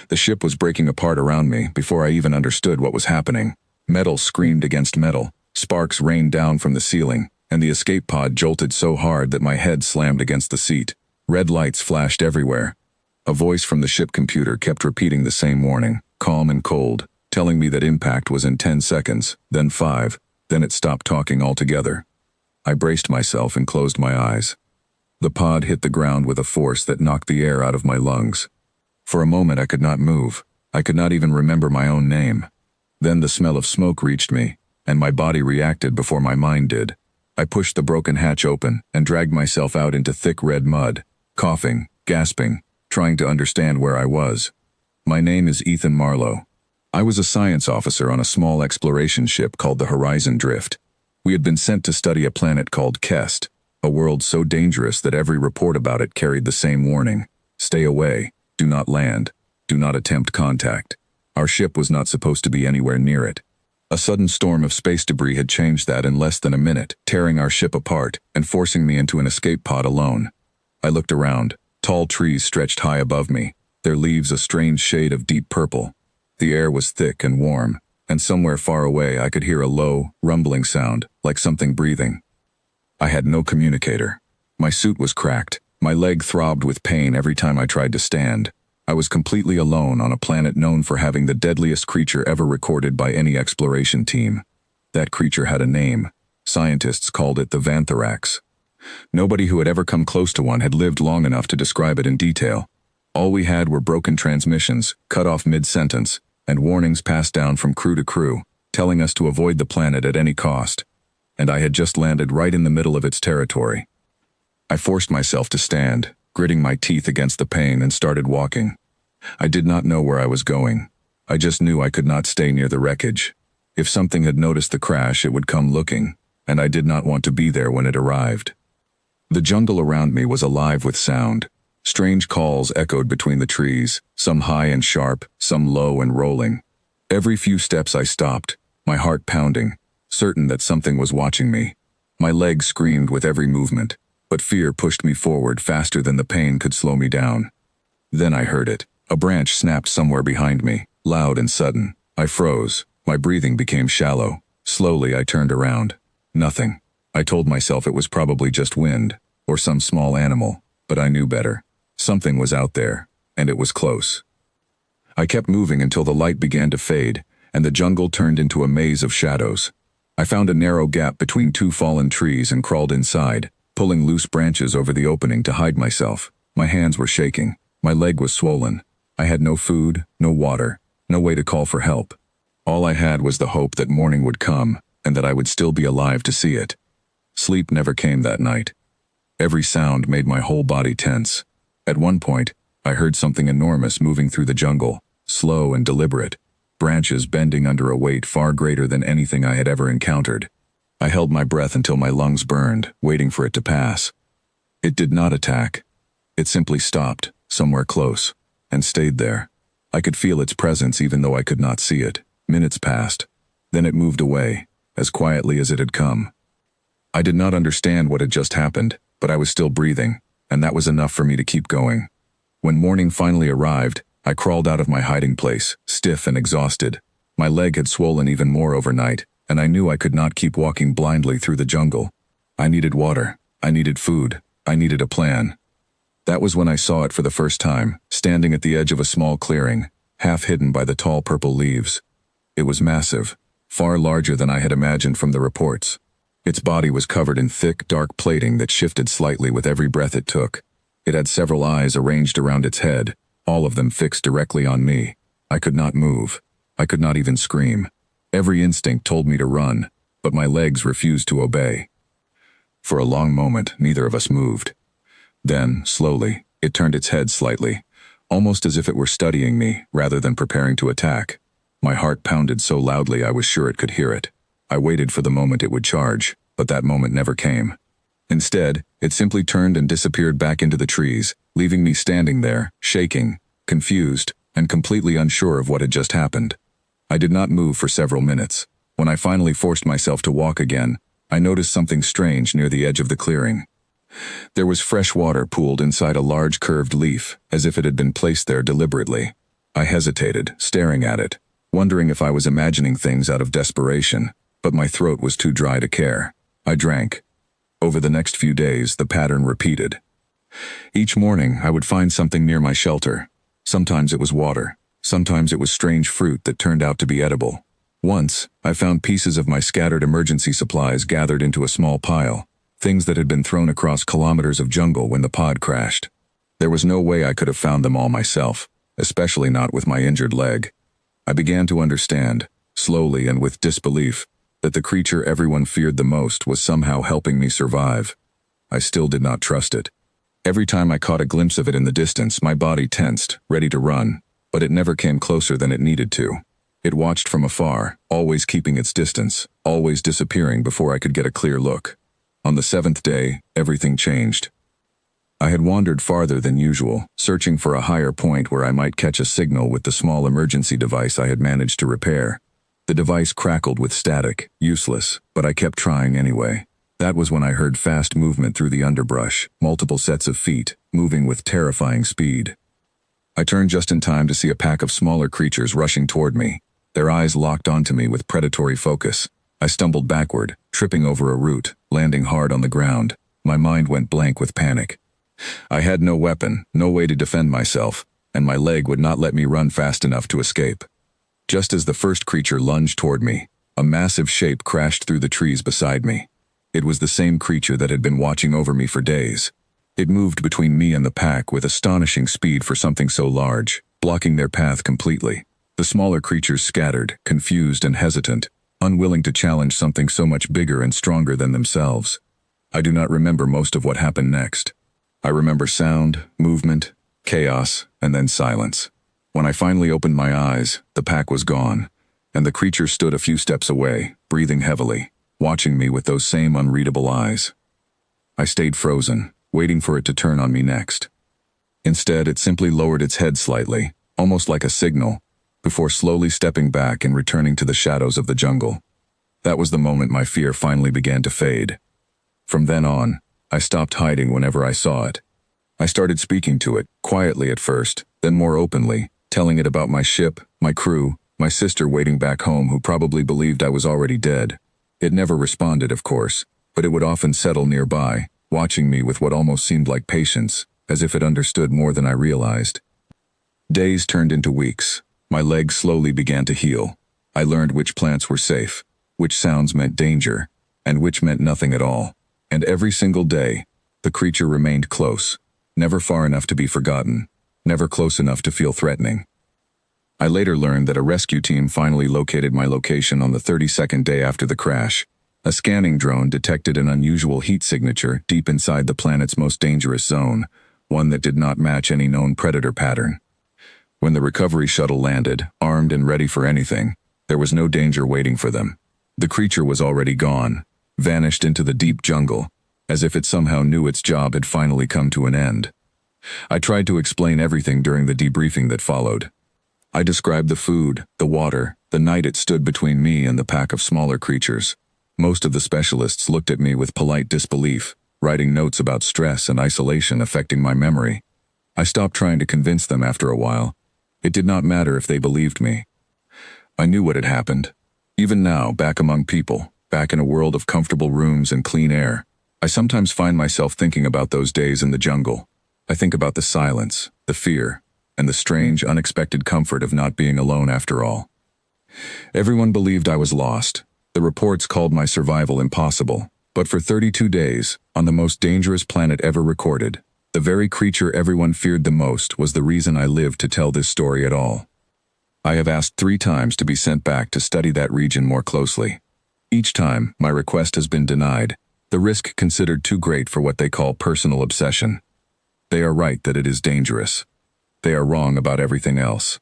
The ship was breaking apart around me before I even understood what was happening. Metal screamed against metal, sparks rained down from the ceiling, and the escape pod jolted so hard that my head slammed against the seat. Red lights flashed everywhere. A voice from the ship computer kept repeating the same warning, calm and cold, telling me that impact was in 10 seconds, then 5, then it stopped talking altogether. I braced myself and closed my eyes. The pod hit the ground with a force that knocked the air out of my lungs. For a moment I could not move. I could not even remember my own name. Then the smell of smoke reached me, and my body reacted before my mind did. I pushed the broken hatch open and dragged myself out into thick red mud, coughing, gasping, trying to understand where I was. My name is Ethan Marlowe. I was a science officer on a small exploration ship called the Horizon Drift. We had been sent to study a planet called Kest, a world so dangerous that every report about it carried the same warning: stay away, do not land, do not attempt contact. Our ship was not supposed to be anywhere near it. A sudden storm of space debris had changed that in less than a minute, tearing our ship apart and forcing me into an escape pod alone. I looked around. Tall trees stretched high above me, their leaves a strange shade of deep purple. The air was thick and warm, and somewhere far away I could hear a low, rumbling sound, like something breathing. I had no communicator. My suit was cracked. My leg throbbed with pain every time I tried to stand. I was completely alone on a planet known for having the deadliest creature ever recorded by any exploration team. That creature had a name. Scientists called it the Vantharax. Nobody who had ever come close to one had lived long enough to describe it in detail. All we had were broken transmissions, cut off mid-sentence, and warnings passed down from crew to crew, telling us to avoid the planet at any cost. And I had just landed right in the middle of its territory. I forced myself to stand, gritting my teeth against the pain, and started walking. I did not know where I was going. I just knew I could not stay near the wreckage. If something had noticed the crash, it would come looking, and I did not want to be there when it arrived. The jungle around me was alive with sound. Strange calls echoed between the trees, some high and sharp, some low and rolling. Every few steps I stopped, my heart pounding, certain that something was watching me. My legs screamed with every movement, but fear pushed me forward faster than the pain could slow me down. Then I heard it. A branch snapped somewhere behind me, loud and sudden. I froze. My breathing became shallow. Slowly I turned around. Nothing. I told myself it was probably just wind, or some small animal, but I knew better. Something was out there, and it was close. I kept moving until the light began to fade, and the jungle turned into a maze of shadows. I found a narrow gap between two fallen trees and crawled inside, pulling loose branches over the opening to hide myself. My hands were shaking. My leg was swollen. I had no food, no water, no way to call for help. All I had was the hope that morning would come, and that I would still be alive to see it. Sleep never came that night. Every sound made my whole body tense. At one point, I heard something enormous moving through the jungle, slow and deliberate, branches bending under a weight far greater than anything I had ever encountered. I held my breath until my lungs burned, waiting for it to pass. It did not attack. It simply stopped, somewhere close, and stayed there. I could feel its presence even though I could not see it. Minutes passed. Then it moved away, as quietly as it had come. I did not understand what had just happened, but I was still breathing, and that was enough for me to keep going. When morning finally arrived, I crawled out of my hiding place, stiff and exhausted. My leg had swollen even more overnight, and I knew I could not keep walking blindly through the jungle. I needed water. I needed food. I needed a plan. That was when I saw it for the first time, standing at the edge of a small clearing, half hidden by the tall purple leaves. It was massive, far larger than I had imagined from the reports. Its body was covered in thick, dark plating that shifted slightly with every breath it took. It had several eyes arranged around its head, all of them fixed directly on me. I could not move. I could not even scream. Every instinct told me to run, but my legs refused to obey. For a long moment, neither of us moved. Then, slowly, it turned its head slightly, almost as if it were studying me rather than preparing to attack. My heart pounded so loudly I was sure it could hear it. I waited for the moment it would charge, but that moment never came. Instead, it simply turned and disappeared back into the trees, leaving me standing there, shaking, confused, and completely unsure of what had just happened. I did not move for several minutes. When I finally forced myself to walk again, I noticed something strange near the edge of the clearing. There was fresh water pooled inside a large curved leaf, as if it had been placed there deliberately. I hesitated, staring at it, wondering if I was imagining things out of desperation, but my throat was too dry to care. I drank. Over the next few days, the pattern repeated. Each morning, I would find something near my shelter. Sometimes it was water. Sometimes it was strange fruit that turned out to be edible. Once, I found pieces of my scattered emergency supplies gathered into a small pile, things that had been thrown across kilometers of jungle when the pod crashed. There was no way I could have found them all myself, especially not with my injured leg. I began to understand, slowly and with disbelief, that the creature everyone feared the most was somehow helping me survive. I still did not trust it. Every time I caught a glimpse of it in the distance, my body tensed, ready to run, but it never came closer than it needed to. It watched from afar, always keeping its distance, always disappearing before I could get a clear look. On the 7th day, everything changed. I had wandered farther than usual, searching for a higher point where I might catch a signal with the small emergency device I had managed to repair. The device crackled with static, useless, but I kept trying anyway. That was when I heard fast movement through the underbrush, multiple sets of feet, moving with terrifying speed. I turned just in time to see a pack of smaller creatures rushing toward me. Their eyes locked onto me with predatory focus. I stumbled backward, tripping over a root, landing hard on the ground. My mind went blank with panic. I had no weapon, no way to defend myself, and my leg would not let me run fast enough to escape. Just as the first creature lunged toward me, a massive shape crashed through the trees beside me. It was the same creature that had been watching over me for days. It moved between me and the pack with astonishing speed for something so large, blocking their path completely. The smaller creatures scattered, confused and hesitant, unwilling to challenge something so much bigger and stronger than themselves. I do not remember most of what happened next. I remember sound, movement, chaos, and then silence. When I finally opened my eyes, the pack was gone, and the creature stood a few steps away, breathing heavily, watching me with those same unreadable eyes. I stayed frozen, waiting for it to turn on me next. Instead, it simply lowered its head slightly, almost like a signal, before slowly stepping back and returning to the shadows of the jungle. That was the moment my fear finally began to fade. From then on, I stopped hiding whenever I saw it. I started speaking to it, quietly at first, then more openly, telling it about my ship, my crew, my sister waiting back home who probably believed I was already dead. It never responded, of course, but it would often settle nearby, watching me with what almost seemed like patience, as if it understood more than I realized. Days turned into weeks. My legs slowly began to heal. I learned which plants were safe, which sounds meant danger, and which meant nothing at all. And every single day, the creature remained close, never far enough to be forgotten, never close enough to feel threatening. I later learned that a rescue team finally located my location on the 32nd day after the crash. A scanning drone detected an unusual heat signature deep inside the planet's most dangerous zone, one that did not match any known predator pattern. When the recovery shuttle landed, armed and ready for anything, there was no danger waiting for them. The creature was already gone, vanished into the deep jungle, as if it somehow knew its job had finally come to an end. I tried to explain everything during the debriefing that followed. I described the food, the water, the night it stood between me and the pack of smaller creatures. Most of the specialists looked at me with polite disbelief, writing notes about stress and isolation affecting my memory. I stopped trying to convince them after a while. It did not matter if they believed me. I knew what had happened. Even now, back among people, back in a world of comfortable rooms and clean air, I sometimes find myself thinking about those days in the jungle. I think about the silence, the fear, and the strange, unexpected comfort of not being alone after all. Everyone believed I was lost. The reports called my survival impossible. But for 32 days, on the most dangerous planet ever recorded, the very creature everyone feared the most was the reason I lived to tell this story at all. I have asked 3 times to be sent back to study that region more closely. Each time, my request has been denied, the risk considered too great for what they call personal obsession. They are right that it is dangerous. They are wrong about everything else.